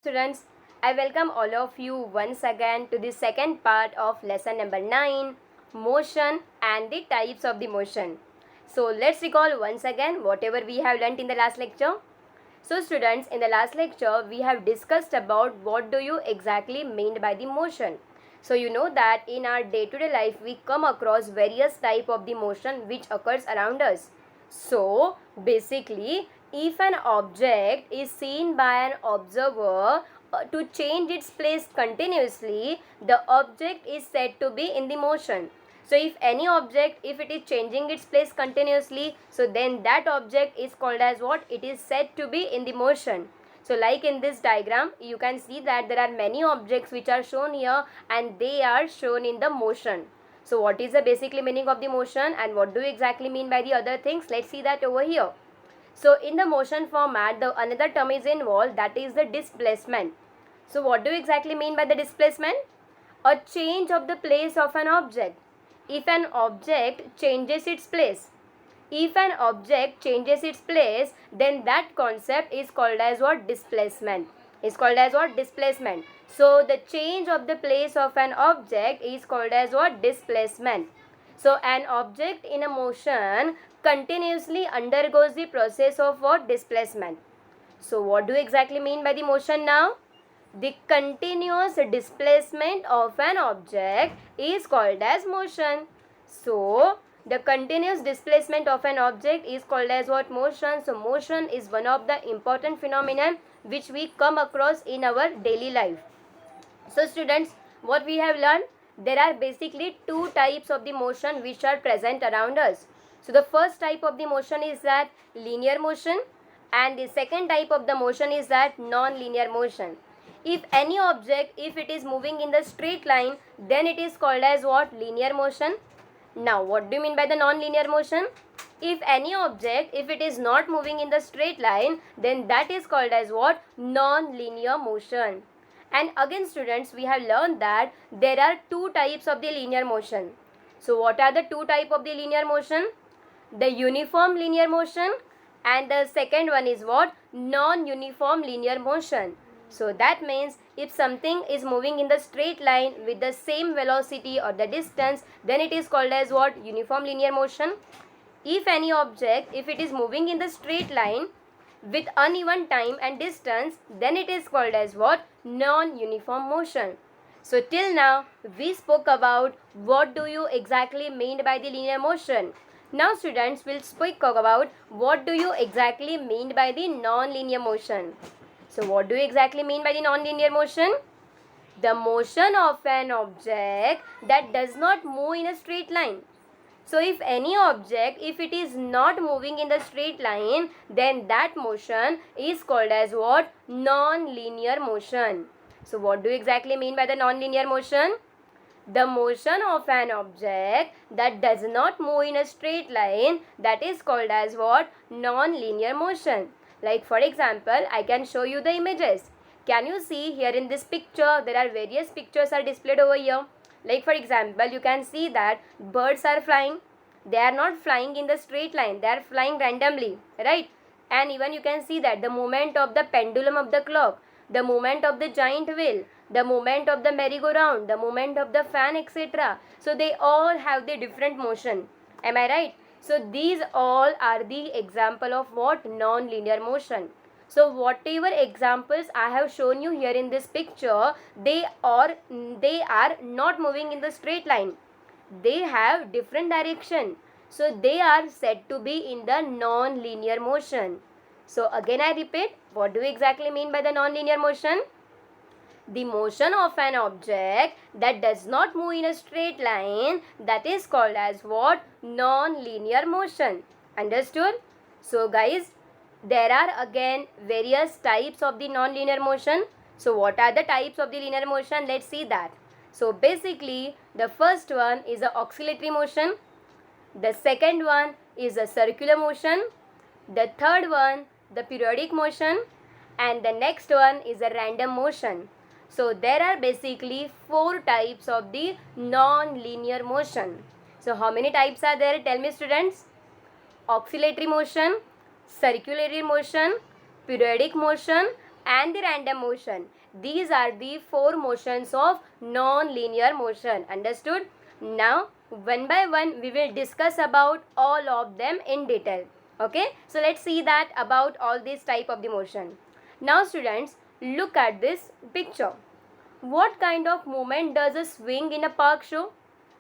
Students, I welcome all of you once again to the second part of lesson number 9, motion and the types of the motion. So let's recall once again whatever we have learnt in the last lecture. So students, in the last lecture we have discussed about what do you exactly mean by the motion. So you know that in our day-to-day life we come across various type of the motion which occurs around us. So basically, if an object is seen by an observer to change its place continuously, the object is said to be in the motion. So if any object, if it is changing its place continuously, so then that object is called as what? It is said to be in the motion. So like in this diagram, you can see that there are many objects which are shown here and they are shown in the motion. So what is the basically meaning of the motion and what do you exactly mean by the other things? Let's see that over here. So in the motion format, the another term is involved, that is the displacement. So what do you exactly mean by the displacement? A change of the place of an object. If an object changes its place, then that concept is called as what? Displacement. Is called as what? Displacement. So the change of the place of an object is called as what? Displacement. So an object in a motion continuously undergoes the process of what? Displacement. So what do you exactly mean by the motion now? The continuous displacement of an object is called as motion. So the continuous displacement of an object is called as what? Motion. So motion is one of the important phenomena which we come across in our daily life. So students, what we have learned, there are basically two types of the motion which are present around us. So the first type of the motion is that linear motion and the second type of the motion is that non-linear motion. If any object, if it is moving in the straight line, then it is called as what? Linear motion. Now what do you mean by the non-linear motion? If any object, if it is not moving in the straight line, then that is called as what? Non-linear motion. And again students, we have learned that there are two types of the linear motion. So what are the two types of the linear motion? The uniform linear motion and the second one is what? Non-uniform linear motion. So that means if something is moving in the straight line with the same velocity or the distance, then it is called as what? Uniform linear motion. If any object, if it is moving in the straight line with uneven time and distance, then it is called as what? Non-uniform motion. So till now we spoke about what do you exactly mean by the linear motion. Now students will speak about what do you exactly mean by the non-linear motion. So what do you exactly mean by the non-linear motion? The motion of an object that does not move in a straight line. So if any object, if it is not moving in the straight line, then that motion is called as what? Non-linear motion. So what do you exactly mean by the non-linear motion? The motion of an object that does not move in a straight line, that is called as what? Non-linear motion. Like for example, I can show you the images. Can you see here in this picture, there are various pictures are displayed over here. Like for example, you can see that birds are flying. They are not flying in the straight line. They are flying randomly, right? And even you can see that the movement of the pendulum of the clock, the movement of the giant wheel, the movement of the merry-go-round, the movement of the fan, etc. So they all have the different motion. Am I right? So these all are the example of what? Non-linear motion. So whatever examples I have shown you here in this picture, they are not moving in the straight line. They have different direction. So they are said to be in the non-linear motion. So again I repeat, what do we exactly mean by the non-linear motion? The motion of an object that does not move in a straight line, that is called as what? Non-linear motion. Understood? So guys, there are again various types of the non-linear motion. So what are the types of the linear motion? Let's see that. So basically, the first one is the oscillatory motion. The second one is the circular motion. The third one, the periodic motion. And the next one is a random motion. So there are basically four types of the non-linear motion. So how many types are there? Tell me students. Oscillatory motion, circulatory motion, periodic motion and the random motion. These are the four motions of non-linear motion. Understood? Now, one by one, we will discuss about all of them in detail. Okay? So, let's see that about all these type of the motion. Now, students, look at this picture. What kind of movement does a swing in a park show?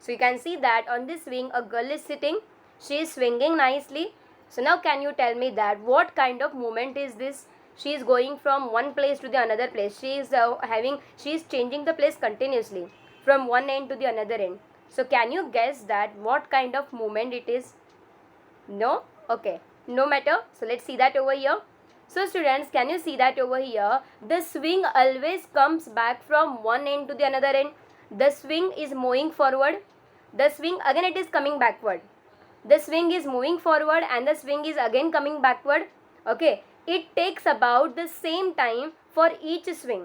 So, you can see that on this swing, a girl is sitting. She is swinging nicely. So, now can you tell me that what kind of movement is this? She is going from one place to the another place. She is changing the place continuously from one end to the another end. So can you guess that what kind of movement it is? No? Okay. No matter. So let's see that over here. So students, can you see that over here? The swing always comes back from one end to the another end. The swing is moving forward. The swing again it is coming backward. The swing is moving forward and the swing is again coming backward. Okay. It takes about the same time for each swing.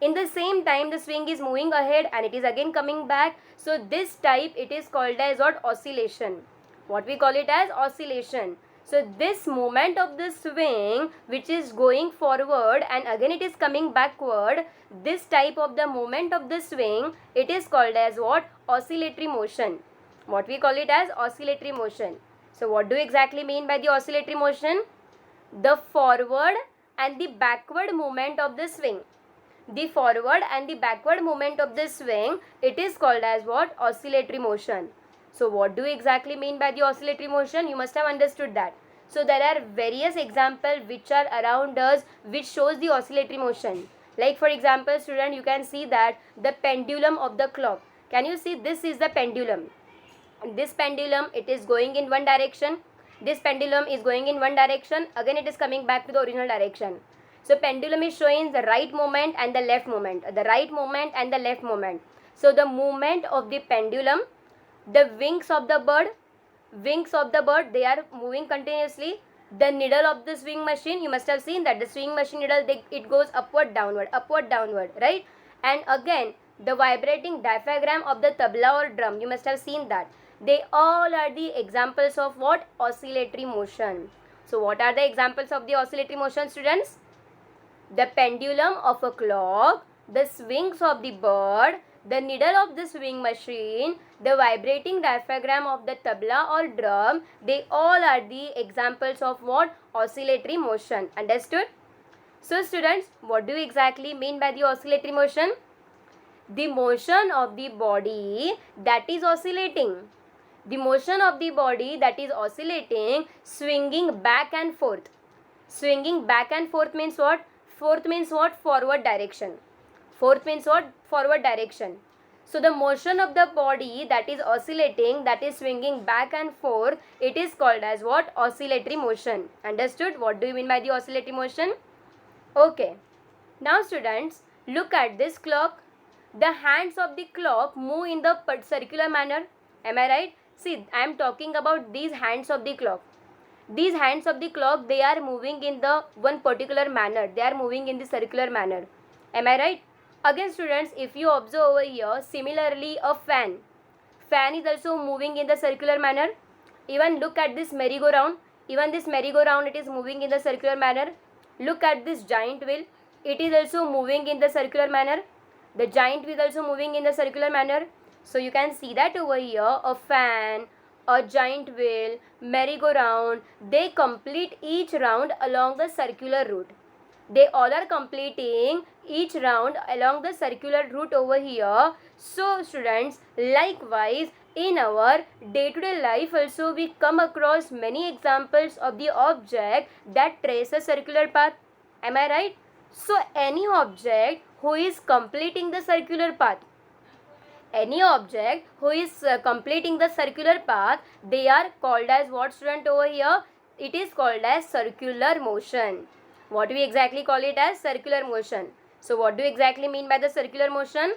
In the same time, the swing is moving ahead and it is again coming back. So this type, it is called as what? Oscillation. What we call it as oscillation. So this movement of the swing, which is going forward and again it is coming backward, this type of the movement of the swing, it is called as what? Oscillatory motion. What we call it as oscillatory motion. So what do you exactly mean by the oscillatory motion? The forward and the backward movement of the swing. The forward and the backward movement of the swing, it is called as what? Oscillatory motion. So what do you exactly mean by the oscillatory motion? You must have understood that. So there are various examples which are around us which shows the oscillatory motion. Like for example, student, you can see that the pendulum of the clock. Can you see? This is the pendulum. This pendulum, it is going in one direction. This pendulum is going in one direction. Again it is coming back to the original direction. So pendulum is showing the right movement and the left movement. The right movement and the left movement. So the movement of the pendulum, the wings of the bird, they are moving continuously. The needle of the swing machine, you must have seen that the swing machine needle, it goes upward, downward, right? And again, the vibrating diaphragm of the tabla or drum, you must have seen that. They all are the examples of what? Oscillatory motion. So what are the examples of the oscillatory motion, students? The pendulum of a clock, the swings of the bird, the needle of the swing machine, the vibrating diaphragm of the tabla or drum, they all are the examples of what? Oscillatory motion. Understood? So students, what do you exactly mean by the oscillatory motion? The motion of the body that is oscillating. The motion of the body that is oscillating, swinging back and forth. Swinging back and forth means what? Forth means what? Forward direction. Forth means what? Forward direction. So the motion of the body that is oscillating, that is swinging back and forth, it is called as what? Oscillatory motion. Understood? What do you mean by the oscillatory motion? Okay. Now students, look at this clock. The hands of the clock move in the circular manner. Am I right? See, I am talking about these hands of the clock. These hands of the clock, they are moving in the one particular manner. They are moving in the circular manner. Am I right? Again students, if you observe over here, similarly a fan. Fan is also moving in the circular manner. Even look at this merry-go-round. Even this merry-go-round, it is moving in the circular manner. Look at this giant wheel. It is also moving in the circular manner. The giant wheel is also moving in the circular manner. So you can see that over here, a fan, a giant wheel, merry-go-round, they complete each round along the circular route. They all are completing each round along the circular route over here. So students, likewise in our day-to-day life also we come across many examples of the object that trace a circular path. Am I right? So any object who is completing the circular path, completing the circular path, they are called as what, student, over here? It is called as circular motion. What do we exactly call it as? Circular motion. So what do you exactly mean by the circular motion?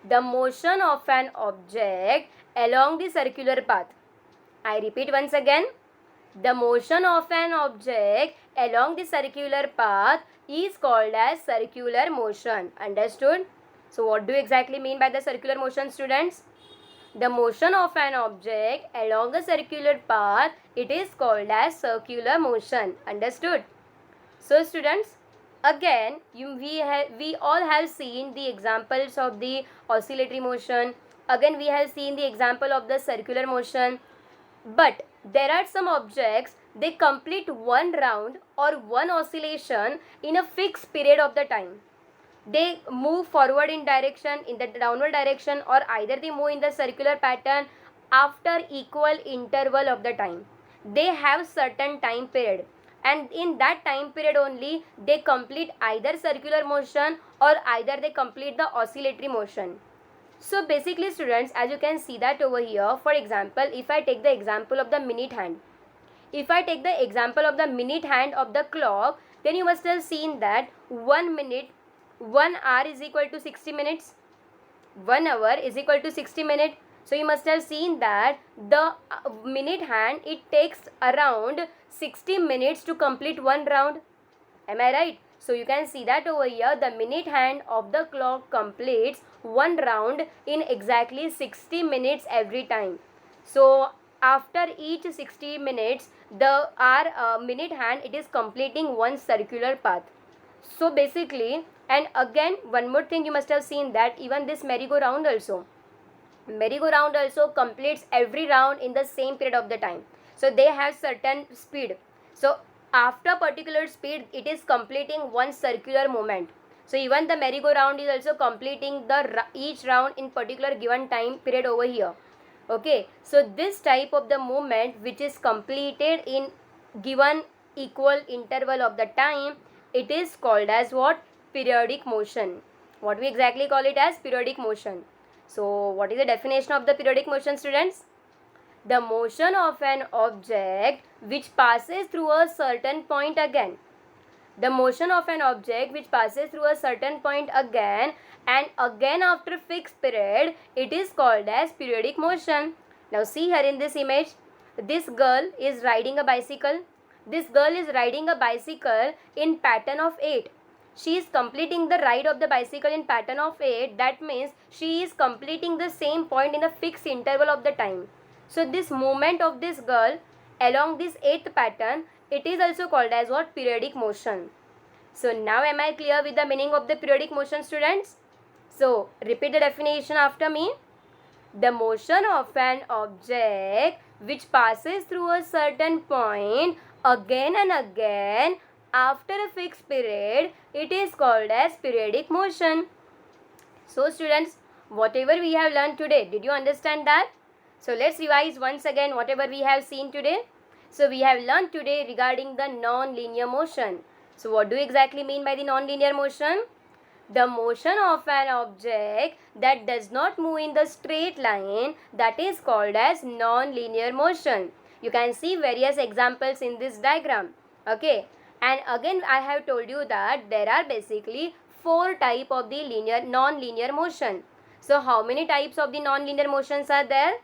The motion of an object along the circular path. I repeat once again. The motion of an object along the circular path is called as circular motion. Understood? So what do you exactly mean by the circular motion, students? The motion of an object along a circular path, it is called as circular motion. Understood? So students, Again, we all have seen the examples of the oscillatory motion. Again, we have seen the example of the circular motion. But there are some objects, they complete one round or one oscillation in a fixed period of the time. They move forward in direction, in the downward direction, or either they move in the circular pattern after equal interval of the time. They have certain time period, and in that time period only they complete either circular motion or either they complete the oscillatory motion. So basically students, as you can see that over here, for example, if I take the example of the minute hand, if I take the example of the minute hand of the clock, then you must have seen that 1 minute, 1 hour is equal to 60 minutes, 1 hour is equal to 60 minutes. So you must have seen that the minute hand, it takes around 60 minutes to complete one round. Am I right? So you can see that over here, the minute hand of the clock completes one round in exactly 60 minutes every time. So after each 60 minutes, our minute hand, it is completing one circular path. So basically, and again one more thing you must have seen that even this merry-go-round also completes every round in the same period of the time. So they have certain speed. So after particular speed, it is completing one circular movement. So even the merry-go-round is also completing each round in particular given time period over here. Okay, so this type of the movement which is completed in given equal interval of the time, it is called as what? Periodic motion. What we exactly call it as? Periodic motion. So what is the definition of the periodic motion, students? The motion of an object which passes through a certain point again. The motion of an object which passes through a certain point again and again after fixed period, it is called as periodic motion. Now see here in this image, this girl is riding a bicycle. This girl is riding a bicycle in pattern of 8. She is completing the ride of the bicycle in pattern of 8. That means she is completing the same point in a fixed interval of the time. So this movement of this girl along this 8th pattern, it is also called as what? Periodic motion. So now am I clear with the meaning of the periodic motion, students? So repeat the definition after me. The motion of an object which passes through a certain point again and again after a fixed period, it is called as periodic motion. So students, whatever we have learned today, did you understand that? So let's revise once again whatever we have seen today. So we have learned today regarding the non-linear motion. So what do you exactly mean by the non-linear motion? The motion of an object that does not move in the straight line, that is called as non-linear motion. You can see various examples in this diagram. Okay. And again I have told you that there are basically 4 types of the non-linear motion. So how many types of the non-linear motions are there?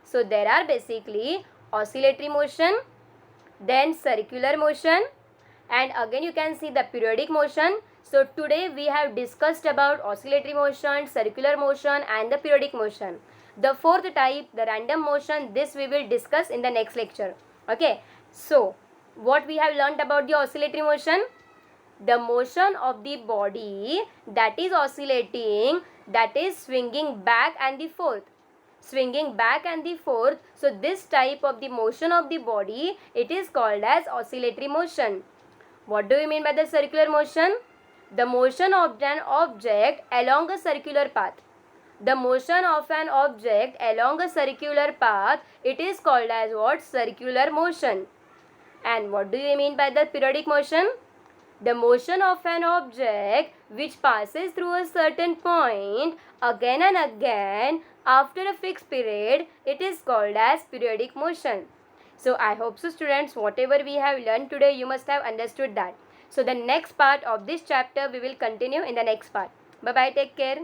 So there are basically oscillatory motion, then circular motion, and again you can see the periodic motion. So today we have discussed about oscillatory motion, circular motion and the periodic motion. The 4th type, the random motion, this we will discuss in the next lecture. Okay. So what we have learnt about the oscillatory motion? The motion of the body that is oscillating, that is swinging back and the forth. Swinging back and the forth. So this type of the motion of the body, it is called as oscillatory motion. What do you mean by the circular motion? The motion of an object along a circular path. The motion of an object along a circular path, it is called as what? Circular motion. And what do you mean by the periodic motion? The motion of an object which passes through a certain point again and again after a fixed period, it is called as periodic motion. So I hope so students, whatever we have learned today, you must have understood that. So the next part of this chapter we will continue in the next part. Bye bye, take care.